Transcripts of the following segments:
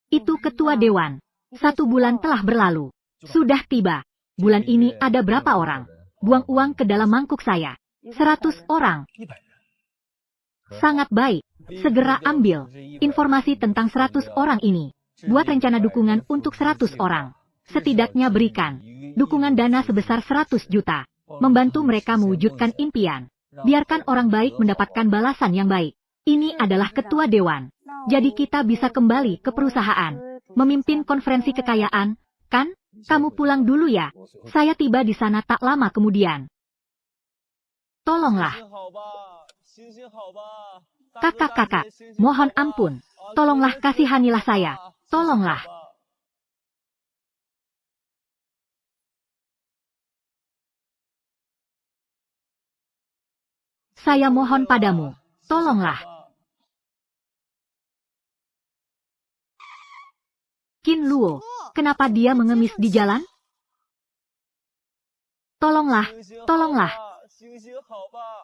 Itu ketua dewan. 1 bulan telah berlalu. Sudah tiba. Bulan ini ada berapa orang? Buang uang ke dalam mangkuk saya. 100 orang. Sangat baik. Segera ambil informasi tentang 100 orang ini. Buat rencana dukungan untuk 100 orang. Setidaknya berikan dukungan dana sebesar 100 juta. Membantu mereka mewujudkan impian. Biarkan orang baik mendapatkan balasan yang baik. Ini adalah ketua dewan. Jadi kita bisa kembali ke perusahaan. Memimpin konferensi kekayaan, kan? Kamu pulang dulu ya. Saya tiba di sana tak lama kemudian. Tolonglah. Kakak-kakak, mohon ampun. Tolonglah kasihanilah saya. Tolonglah. Saya mohon padamu. Tolonglah. Qin Luo, kenapa dia mengemis di jalan? Tolonglah, tolonglah.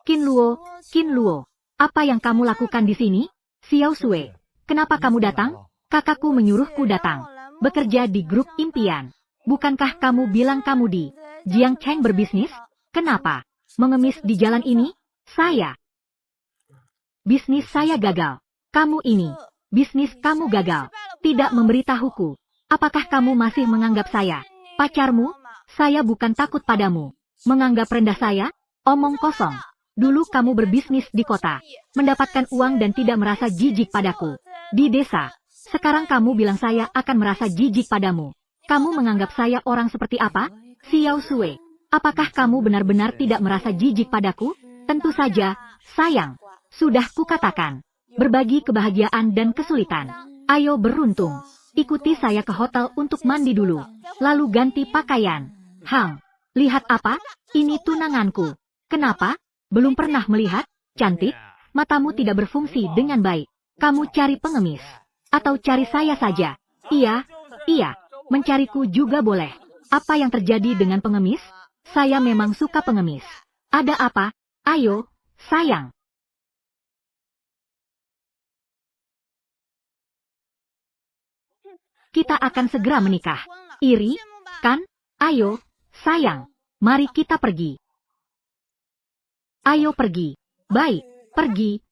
Qin Luo, apa yang kamu lakukan di sini? Xiao Sui, kenapa kamu datang? Kakakku menyuruhku datang. Bekerja di grup impian. Bukankah kamu bilang kamu di Jiangcheng berbisnis? Kenapa mengemis di jalan ini? Bisnis saya gagal. Kamu ini, bisnis kamu gagal. Tidak memberitahuku. Apakah kamu masih menganggap saya pacarmu? Saya bukan takut padamu. Menganggap rendah saya? Omong kosong. Dulu kamu berbisnis di kota, mendapatkan uang dan tidak merasa jijik padaku. Di desa, sekarang kamu bilang saya akan merasa jijik padamu. Kamu menganggap saya orang seperti apa? Xiao Sui, apakah kamu benar-benar tidak merasa jijik padaku? Tentu saja, sayang. Sudah kukatakan, berbagi kebahagiaan dan kesulitan. Ayo beruntung. Ikuti saya ke hotel untuk mandi dulu. Lalu ganti pakaian. Hang, lihat apa? Ini tunanganku. Kenapa? Belum pernah melihat? Cantik? Matamu tidak berfungsi dengan baik. Kamu cari pengemis. Atau cari saya saja. Iya, mencariku juga boleh. Apa yang terjadi dengan pengemis? Saya memang suka pengemis. Ada apa? Ayo, sayang. Kita akan segera menikah. Iri, kan? Ayo, sayang. Mari kita pergi. Ayo pergi. Baik, pergi.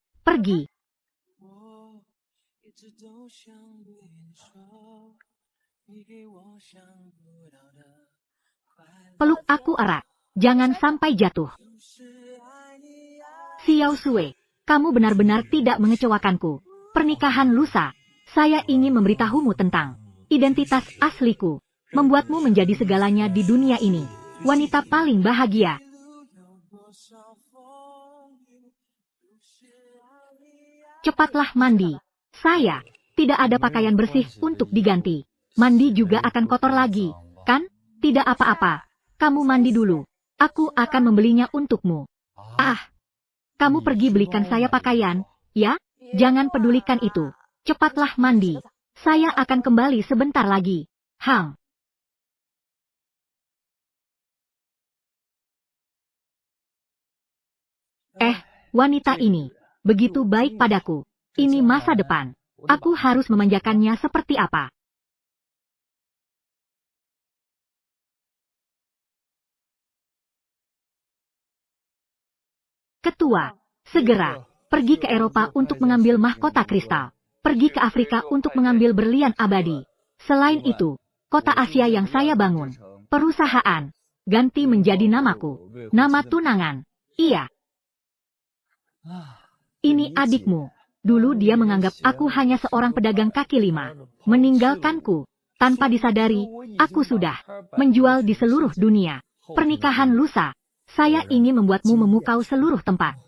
Peluk aku erat. Jangan sampai jatuh. Xiao Sui, kamu benar-benar tidak mengecewakanku. Pernikahan lusa. Saya ingin memberitahumu tentang identitas asliku. Membuatmu menjadi segalanya di dunia ini. Wanita paling bahagia. Cepatlah mandi. Saya tidak ada pakaian bersih untuk diganti. Mandi juga akan kotor lagi, kan? Tidak apa-apa. Kamu mandi dulu. Aku akan membelinya untukmu. Kamu pergi belikan saya pakaian, ya? Jangan pedulikan itu. Cepatlah mandi. Saya akan kembali sebentar lagi. Hang. Wanita ini begitu baik padaku. Ini masa depan. Aku harus memanjakannya seperti apa? Ketua, segera pergi ke Eropa untuk mengambil mahkota kristal. Pergi ke Afrika untuk mengambil berlian abadi. Selain itu, kota Asia yang saya bangun, perusahaan, ganti menjadi namaku. Nama tunangan. Iya. Ini adikmu. Dulu dia menganggap aku hanya seorang pedagang kaki lima. Meninggalkanku. Tanpa disadari, aku sudah menjual di seluruh dunia. Pernikahan lusa. Saya ingin membuatmu memukau seluruh tempat.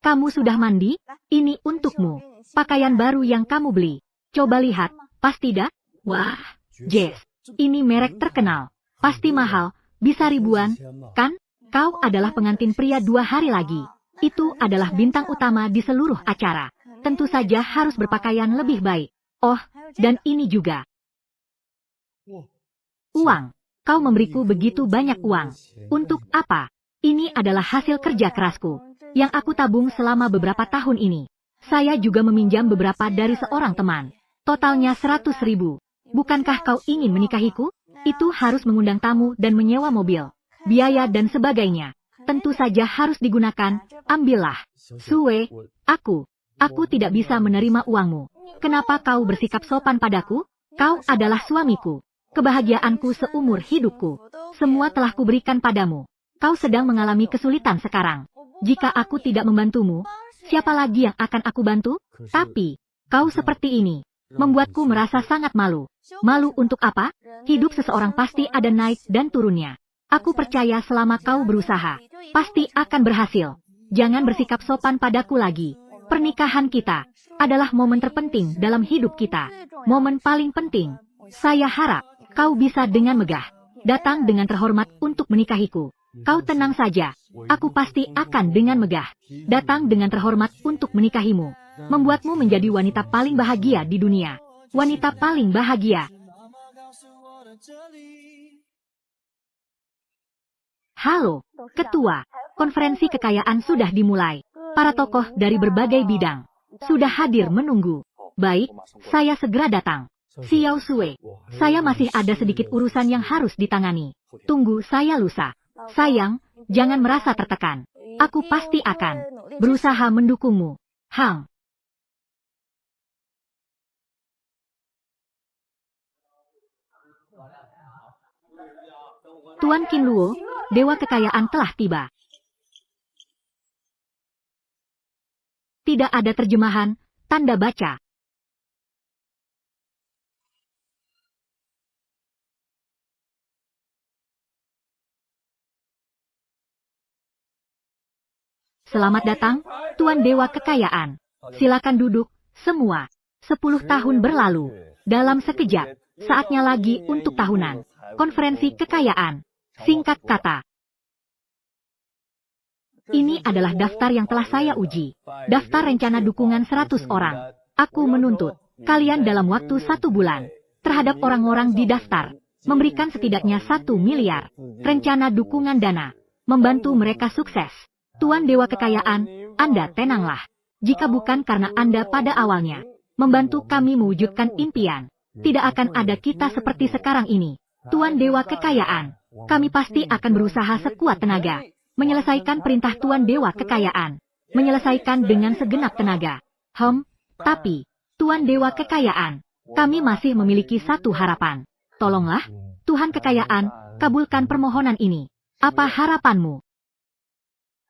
Kamu sudah mandi? Ini untukmu. Pakaian baru yang kamu beli. Coba lihat, pas tidak? Wah, Jess. Ini merek terkenal. Pasti mahal, bisa ribuan, kan? Kau adalah pengantin pria 2 hari lagi. Itu adalah bintang utama di seluruh acara. Tentu saja harus berpakaian lebih baik. Oh, dan ini juga. Uang. Kau memberiku begitu banyak uang. Untuk apa? Ini adalah hasil kerja kerasku, yang aku tabung selama beberapa tahun ini. Saya juga meminjam beberapa dari seorang teman. Totalnya 100.000. Bukankah kau ingin menikahiku? Itu harus mengundang tamu dan menyewa mobil, biaya dan sebagainya. Tentu saja harus digunakan, ambillah. Sue, aku tidak bisa menerima uangmu. Kenapa kau bersikap sopan padaku? Kau adalah suamiku, kebahagiaanku seumur hidupku. Semua telah kuberikan padamu. Kau sedang mengalami kesulitan sekarang. Jika aku tidak membantumu, siapa lagi yang akan aku bantu? Tapi, kau seperti ini, membuatku merasa sangat malu. Malu untuk apa? Hidup seseorang pasti ada naik dan turunnya. Aku percaya selama kau berusaha, pasti akan berhasil. Jangan bersikap sopan padaku lagi. Pernikahan kita adalah momen terpenting dalam hidup kita. Momen paling penting. Saya harap kau bisa dengan megah datang dengan terhormat untuk menikahiku. Kau tenang saja, aku pasti akan dengan megah datang dengan terhormat untuk menikahimu. Membuatmu menjadi wanita paling bahagia di dunia. Wanita paling bahagia. Halo, Ketua. Konferensi kekayaan sudah dimulai. Para tokoh dari berbagai bidang sudah hadir menunggu. Baik, saya segera datang. Xiao Sue, saya masih ada sedikit urusan yang harus ditangani. Tunggu saya lusa. Sayang, jangan merasa tertekan. Aku pasti akan berusaha mendukungmu. Hang. Tuan Qinluo, Dewa Kekayaan telah tiba. Tidak ada terjemahan, tanda baca. Selamat datang, Tuan Dewa Kekayaan. Silakan duduk, semua. 10 tahun berlalu. Dalam sekejap, saatnya lagi untuk tahunan. Konferensi kekayaan. Singkat kata. Ini adalah daftar yang telah saya uji. Daftar rencana dukungan 100 orang. Aku menuntut kalian dalam waktu 1 bulan terhadap orang-orang di daftar. Memberikan setidaknya 1 miliar. Rencana dukungan dana. Membantu mereka sukses. Tuan Dewa Kekayaan, Anda tenanglah. Jika bukan karena Anda pada awalnya membantu kami mewujudkan impian, tidak akan ada kita seperti sekarang ini. Tuan Dewa Kekayaan, kami pasti akan berusaha sekuat tenaga menyelesaikan perintah Tuan Dewa Kekayaan. Menyelesaikan dengan segenap tenaga. Tapi, Tuan Dewa Kekayaan, kami masih memiliki satu harapan. Tolonglah, Tuhan Kekayaan, kabulkan permohonan ini. Apa harapanmu?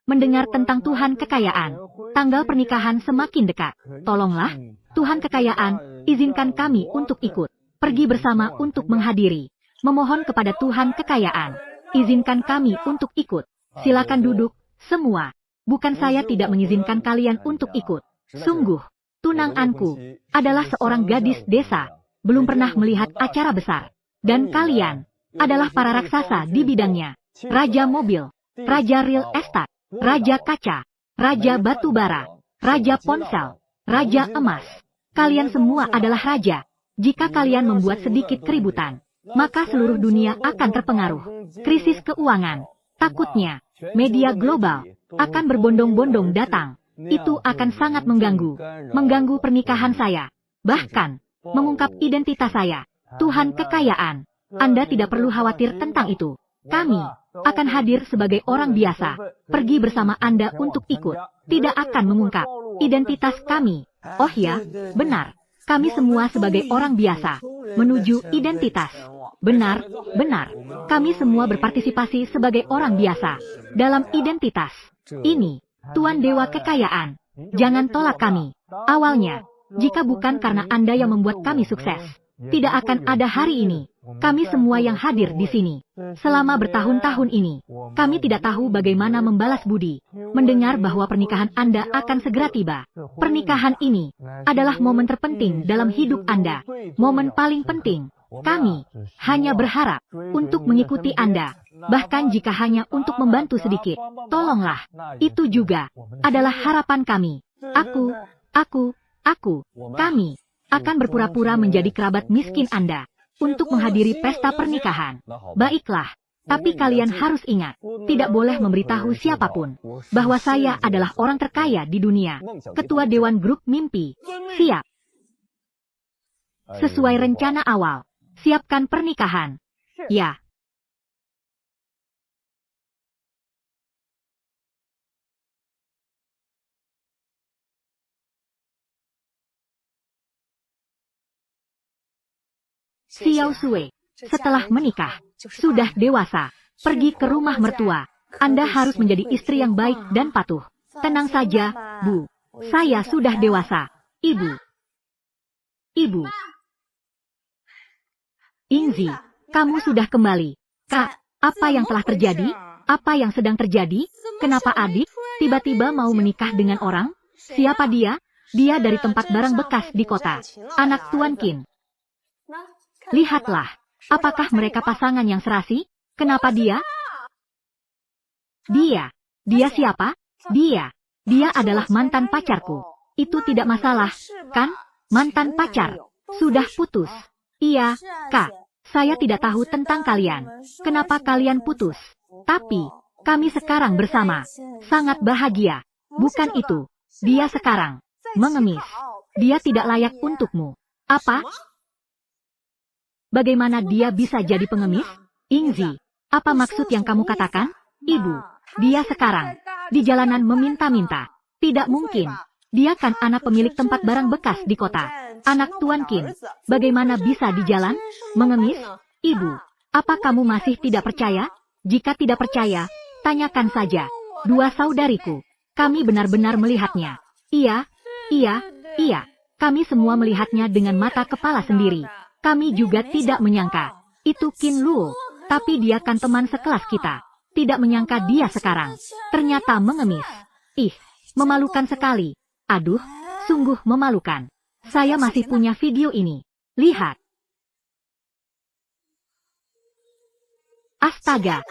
Mendengar tentang Tuhan Kekayaan, tanggal pernikahan semakin dekat. Tolonglah, Tuhan Kekayaan, izinkan kami untuk ikut. Pergi bersama untuk menghadiri. Memohon kepada Tuhan Kekayaan, izinkan kami untuk ikut. Silakan duduk, semua. Bukan saya tidak mengizinkan kalian untuk ikut. Sungguh, tunanganku adalah seorang gadis desa, belum pernah melihat acara besar. Dan kalian adalah para raksasa di bidangnya. Raja mobil, Raja real estate, Raja kaca, Raja batu bara, Raja ponsel, Raja emas. Kalian semua adalah raja. Jika kalian membuat sedikit keributan, maka seluruh dunia akan terpengaruh. Krisis keuangan, takutnya, media global akan berbondong-bondong datang. Itu akan sangat mengganggu pernikahan saya. Bahkan, mengungkap identitas saya. Tuhan Kekayaan, Anda tidak perlu khawatir tentang itu. Kami akan hadir sebagai orang biasa, pergi bersama Anda untuk ikut, tidak akan mengungkap identitas kami. Oh ya, benar, kami semua sebagai orang biasa, menuju identitas. Benar, kami semua berpartisipasi sebagai orang biasa, dalam identitas. Ini, Tuan Dewa Kekayaan, jangan tolak kami. Awalnya, jika bukan karena Anda yang membuat kami sukses, tidak akan ada hari ini. Kami semua yang hadir di sini, selama bertahun-tahun ini, kami tidak tahu bagaimana membalas budi. Mendengar bahwa pernikahan Anda akan segera tiba. Pernikahan ini adalah momen terpenting dalam hidup Anda. Momen paling penting. Kami hanya berharap untuk mengikuti Anda. Bahkan jika hanya untuk membantu sedikit, tolonglah. Itu juga adalah harapan kami. Kami akan berpura-pura menjadi kerabat miskin Anda untuk menghadiri pesta pernikahan. Baiklah, Tapi kalian harus ingat, tidak boleh memberitahu siapapun bahwa saya adalah orang terkaya di dunia. Ketua Dewan Grup Mimpi. Siap. Sesuai rencana awal. Siapkan pernikahan. Ya. Xiao Sui, setelah menikah, sudah dewasa, pergi ke rumah mertua. Anda harus menjadi istri yang baik dan patuh. Tenang saja, Bu. Saya sudah dewasa. Ibu. Ibu. Ingzi, kamu sudah kembali. Kak, apa yang telah terjadi? Apa yang sedang terjadi? Kenapa adik tiba-tiba mau menikah dengan orang? Siapa dia? Dia dari tempat barang bekas di kota. Anak Tuan Qin. Lihatlah, apakah mereka pasangan yang serasi? Kenapa dia? Dia siapa? Dia adalah mantan pacarku. Itu tidak masalah, kan? Mantan pacar. Sudah putus. Iya, Kak. Saya tidak tahu tentang kalian. Kenapa kalian putus? Tapi, kami sekarang bersama. Sangat bahagia. Bukan itu. Dia sekarang mengemis. Dia tidak layak untukmu. Apa? Bagaimana dia bisa jadi pengemis? Ingzi, apa maksud yang kamu katakan? Ibu, dia sekarang di jalanan meminta-minta. Tidak mungkin. Dia kan anak pemilik tempat barang bekas di kota. Anak Tuan Qin. Bagaimana bisa di jalan? Mengemis? Ibu, apa kamu masih tidak percaya? Jika tidak percaya, tanyakan saja. Dua saudariku. Kami benar-benar melihatnya. Iya. Kami semua melihatnya dengan mata kepala sendiri. Kami juga tidak menyangka. Itu Qin Luo. Tapi dia kan teman sekelas kita. Tidak menyangka dia sekarang ternyata mengemis. Ih, memalukan sekali. Aduh, sungguh memalukan. Saya masih punya video ini. Lihat. Astaga.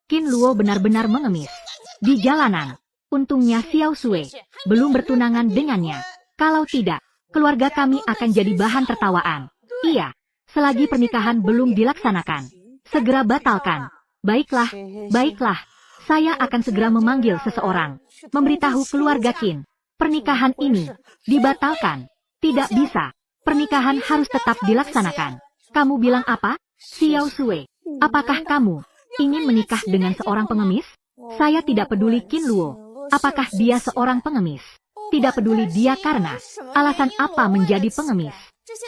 Qin Luo benar-benar mengemis. Di jalanan. Untungnya Xiao Sui belum bertunangan dengannya. Kalau tidak, keluarga kami akan jadi bahan tertawaan. Iya, selagi pernikahan belum dilaksanakan. Segera batalkan. Baiklah. Saya akan segera memanggil seseorang. Memberitahu keluarga Qin. Pernikahan ini dibatalkan. Tidak bisa. Pernikahan harus tetap dilaksanakan. Kamu bilang apa? Xiao Sui, apakah kamu ingin menikah dengan seorang pengemis? Saya tidak peduli Qin Luo. Apakah dia seorang pengemis? Tidak peduli dia karena alasan apa menjadi pengemis.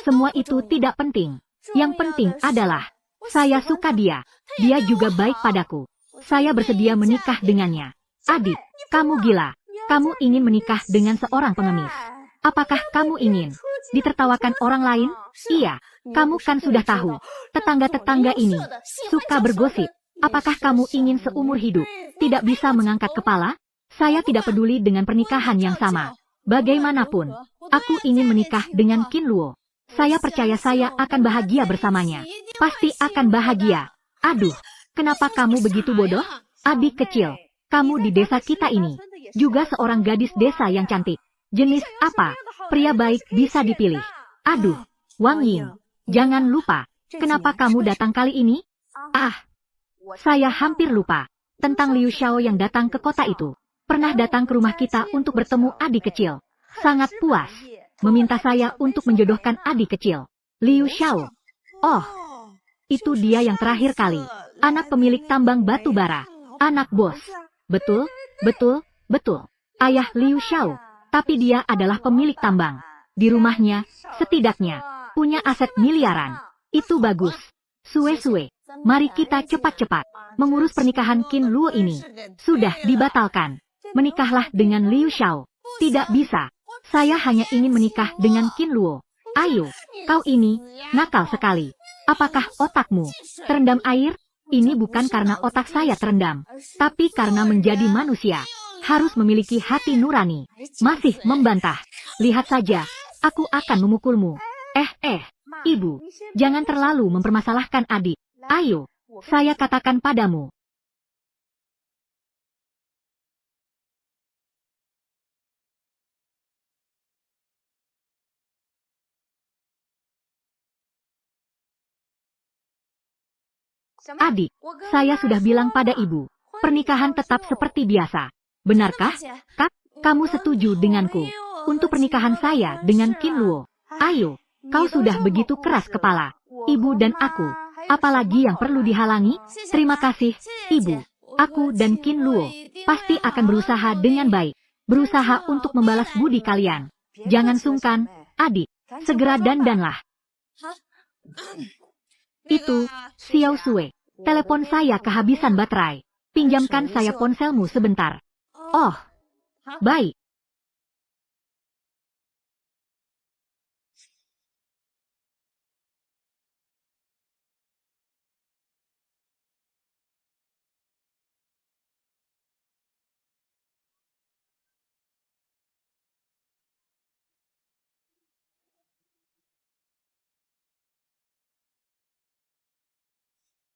Semua itu tidak penting. Yang penting adalah saya suka dia. Dia juga baik padaku. Saya bersedia menikah dengannya. Adik, kamu gila. Kamu ingin menikah dengan seorang pengemis. Apakah kamu ingin ditertawakan orang lain? Iya, kamu kan sudah tahu. Tetangga-tetangga ini suka bergosip. Apakah kamu ingin seumur hidup tidak bisa mengangkat kepala? Saya tidak peduli dengan pernikahan yang sama. Bagaimanapun, aku ingin menikah dengan Qin Luo. Saya percaya saya akan bahagia bersamanya. Pasti akan bahagia. Aduh, kenapa kamu begitu bodoh? Adik kecil, kamu di desa kita ini juga seorang gadis desa yang cantik. Jenis apa? Pria baik bisa dipilih. Aduh, Wang Ying, jangan lupa. Kenapa kamu datang kali ini? Saya hampir lupa tentang Liu Xiao yang datang ke kota itu. Pernah datang ke rumah kita untuk bertemu adik kecil. Sangat puas. Meminta saya untuk menjodohkan adik kecil. Liu Xiao. Oh, itu dia yang terakhir kali. Anak pemilik tambang batu bara. Anak bos. Betul. Ayah Liu Xiao. Tapi dia adalah pemilik tambang. Di rumahnya, setidaknya, punya aset miliaran. Itu bagus. Sue, mari kita cepat-cepat mengurus pernikahan Qin Luo ini. Sudah dibatalkan. Menikahlah dengan Liu Xiao. Tidak bisa. Saya hanya ingin menikah dengan Qin Luo. Ayo, kau ini nakal sekali. Apakah otakmu terendam air? Ini bukan karena otak saya terendam, tapi karena menjadi manusia harus memiliki hati nurani. Masih membantah. Lihat saja, aku akan memukulmu. Ibu, jangan terlalu mempermasalahkan adik. Ayo, saya katakan padamu. Adik, saya sudah bilang pada ibu, pernikahan tetap seperti biasa. Benarkah, Kak? Kamu setuju denganku untuk pernikahan saya dengan Qin Luo? Ayo, kau sudah begitu keras kepala. Ibu dan aku, apalagi yang perlu dihalangi? Terima kasih, Ibu. Aku dan Qin Luo pasti akan berusaha dengan baik. Berusaha untuk membalas budi kalian. Jangan sungkan, adik. Segera dandanlah. Itu, Xiao Sue. Telepon saya kehabisan baterai. Pinjamkan saya ponselmu sebentar. Oh, baik.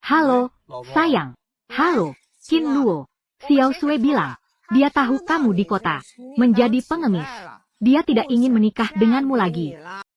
Halo, sayang. Halo, Qin Luo. Xiao Sue bilang, dia tahu kamu di kota, menjadi pengemis. Dia tidak ingin menikah denganmu lagi.